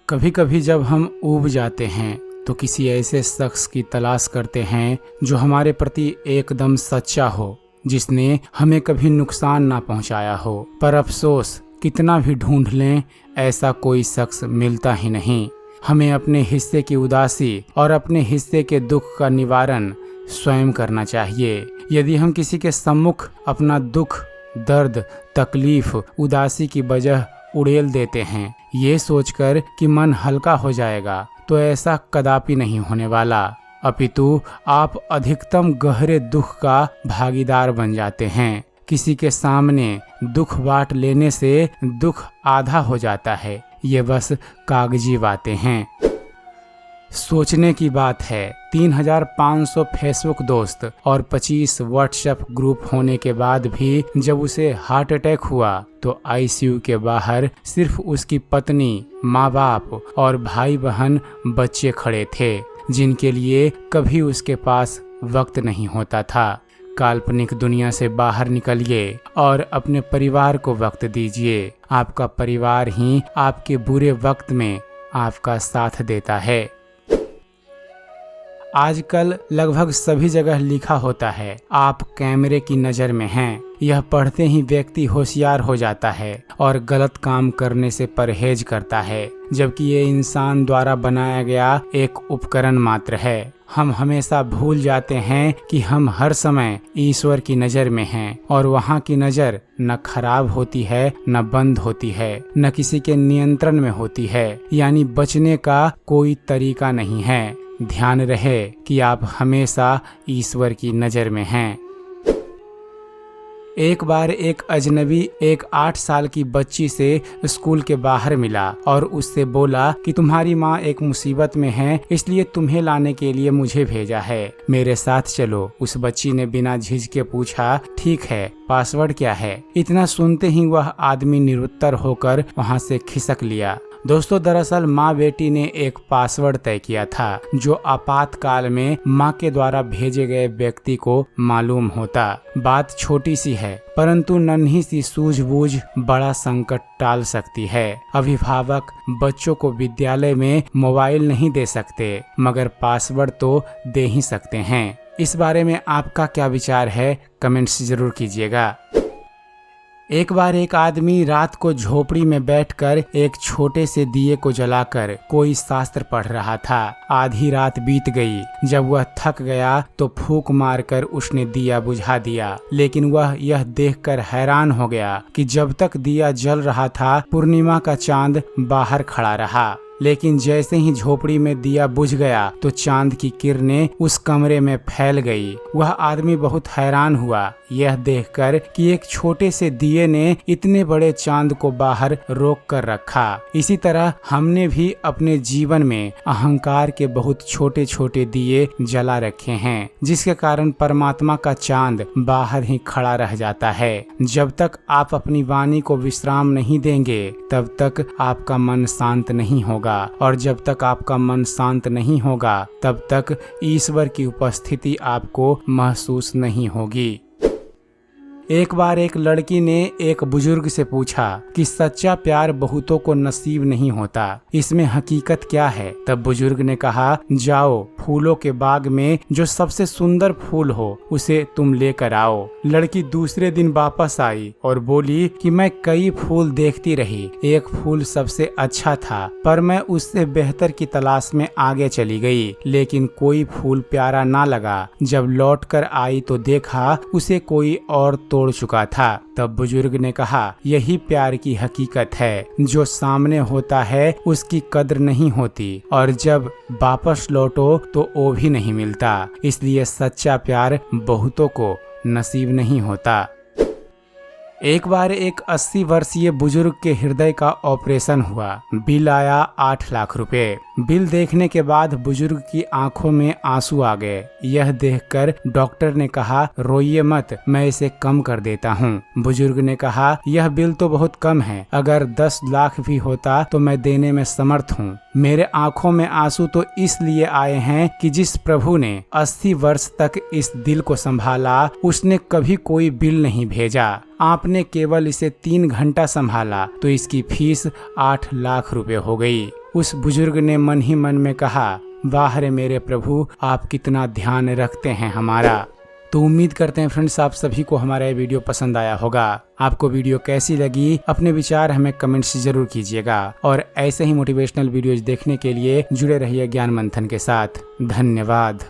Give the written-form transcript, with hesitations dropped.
कभी कभी जब हम ऊब जाते हैं तो किसी ऐसे शख्स की तलाश करते हैं जो हमारे प्रति एकदम सच्चा हो, जिसने हमें कभी नुकसान ना पहुंचाया हो। पर अफसोस, कितना भी ढूंढ लें ऐसा कोई शख्स मिलता ही नहीं। हमें अपने हिस्से की उदासी और अपने हिस्से के दुख का निवारण स्वयं करना चाहिए। यदि हम किसी के सम्मुख अपना दुख, दर्द, तकलीफ, उदासी की वजह उड़ेल देते हैं, ये सोचकर कि मन हल्का हो जाएगा, तो ऐसा कदापि नहीं होने वाला। अपितु आप अधिकतम गहरे दुख का भागीदार बन जाते हैं। किसी के सामने दुख बांट लेने से दुख आधा हो जाता है। ये बस कागजी बातें हैं। सोचने की बात है, 3500 फेसबुक दोस्त और 25 व्हाट्सएप ग्रुप होने के बाद भी जब उसे हार्ट अटैक हुआ तो आईसीयू के बाहर सिर्फ उसकी पत्नी, माँ बाप और भाई बहन बच्चे खड़े थे, जिनके लिए कभी उसके पास वक्त नहीं होता था। काल्पनिक दुनिया से बाहर निकलिए और अपने परिवार को वक्त दीजिए। आपका परिवार ही आपके बुरे वक्त में आपका साथ देता है। आजकल लगभग सभी जगह लिखा होता है, आप कैमरे की नज़र में हैं। यह पढ़ते ही व्यक्ति होशियार हो जाता है और गलत काम करने से परहेज करता है, जबकि ये इंसान द्वारा बनाया गया एक उपकरण मात्र है। हम हमेशा भूल जाते हैं कि हम हर समय ईश्वर की नज़र में हैं और वहाँ की नज़र न खराब होती है, न बंद होती है, न किसी के नियंत्रण में होती है। यानी बचने का कोई तरीका नहीं है। ध्यान रहे कि आप हमेशा ईश्वर की नज़र में हैं। एक बार एक अजनबी एक 8 साल की बच्ची से स्कूल के बाहर मिला और उससे बोला कि तुम्हारी माँ एक मुसीबत में है, इसलिए तुम्हें लाने के लिए मुझे भेजा है, मेरे साथ चलो। उस बच्ची ने बिना झिझके पूछा, ठीक है, पासवर्ड क्या है? इतना सुनते ही वह आदमी निरुत्तर होकर वहाँ से खिसक लिया। दोस्तों, दरअसल माँ बेटी ने एक पासवर्ड तय किया था जो आपातकाल में माँ के द्वारा भेजे गए व्यक्ति को मालूम होता। बात छोटी सी है, परंतु नन्ही सी सूझबूझ बड़ा संकट टाल सकती है। अभिभावक बच्चों को विद्यालय में मोबाइल नहीं दे सकते, मगर पासवर्ड तो दे ही सकते हैं। इस बारे में आपका क्या विचार है? कमेंट्स जरूर कीजिएगा। एक बार एक आदमी रात को झोपड़ी में बैठकर एक छोटे से दिए को जलाकर कोई शास्त्र पढ़ रहा था। आधी रात बीत गई। जब वह थक गया तो फूंक मारकर उसने दिया बुझा दिया, लेकिन वह यह देखकर हैरान हो गया कि जब तक दिया जल रहा था पूर्णिमा का चांद बाहर खड़ा रहा, लेकिन जैसे ही झोपड़ी में दिया बुझ गया तो चांद की किरणें उस कमरे में फैल गई। वह आदमी बहुत हैरान हुआ यह देखकर कि एक छोटे से दिए ने इतने बड़े चांद को बाहर रोक कर रखा। इसी तरह हमने भी अपने जीवन में अहंकार के बहुत छोटे छोटे दिए जला रखे हैं, जिसके कारण परमात्मा का चांद बाहर ही खड़ा रह जाता है। जब तक आप अपनी वाणी को विश्राम नहीं देंगे तब तक आपका मन शांत नहीं होगा, और जब तक आपका मन शांत नहीं होगा तब तक ईश्वर की उपस्थिति आपको महसूस नहीं होगी। एक बार एक लड़की ने एक बुजुर्ग से पूछा कि सच्चा प्यार बहुतों को नसीब नहीं होता, इसमें हकीकत क्या है? तब बुजुर्ग ने कहा, जाओ फूलों के बाग में जो सबसे सुंदर फूल हो उसे तुम लेकर आओ। लड़की दूसरे दिन वापस आई और बोली कि मैं कई फूल देखती रही, एक फूल सबसे अच्छा था, पर मैं उससे बेहतर की तलाश में आगे चली गई, लेकिन कोई फूल प्यारा ना लगा। जब लौट कर आई तो देखा उसे कोई और तोड़ चुका था। तब बुजुर्ग ने कहा, यही प्यार की हकीकत है, जो सामने होता है उसकी कद्र नहीं होती, और जब वापस लौटो तो वो भी नहीं मिलता। इसलिए सच्चा प्यार बहुतों को नसीब नहीं होता। एक बार एक 80 वर्षीय बुजुर्ग के हृदय का ऑपरेशन हुआ। बिल आया 8 लाख रुपए। बिल देखने के बाद बुजुर्ग की आंखों में आंसू आ गए। यह देखकर डॉक्टर ने कहा, रोइए मत, मैं इसे कम कर देता हूँ। बुजुर्ग ने कहा, यह बिल तो बहुत कम है, अगर 10 लाख भी होता तो मैं देने में समर्थ हूँ। मेरे आंखों में आंसू तो इसलिए आए हैं कि जिस प्रभु ने 80 वर्ष तक इस दिल को संभाला, उसने कभी कोई बिल नहीं भेजा। आपने केवल इसे 3 घंटा संभाला तो इसकी फीस 8 लाख रुपए हो गई। उस बुजुर्ग ने मन ही मन में कहा, वाह रे मेरे प्रभु, आप कितना ध्यान रखते हैं हमारा। तो उम्मीद करते हैं फ्रेंड्स आप सभी को हमारा ये वीडियो पसंद आया होगा। आपको वीडियो कैसी लगी अपने विचार हमें कमेंट्स जरूर कीजिएगा और ऐसे ही मोटिवेशनल वीडियोज देखने के लिए जुड़े रहिए ज्ञान मंथन के साथ। धन्यवाद।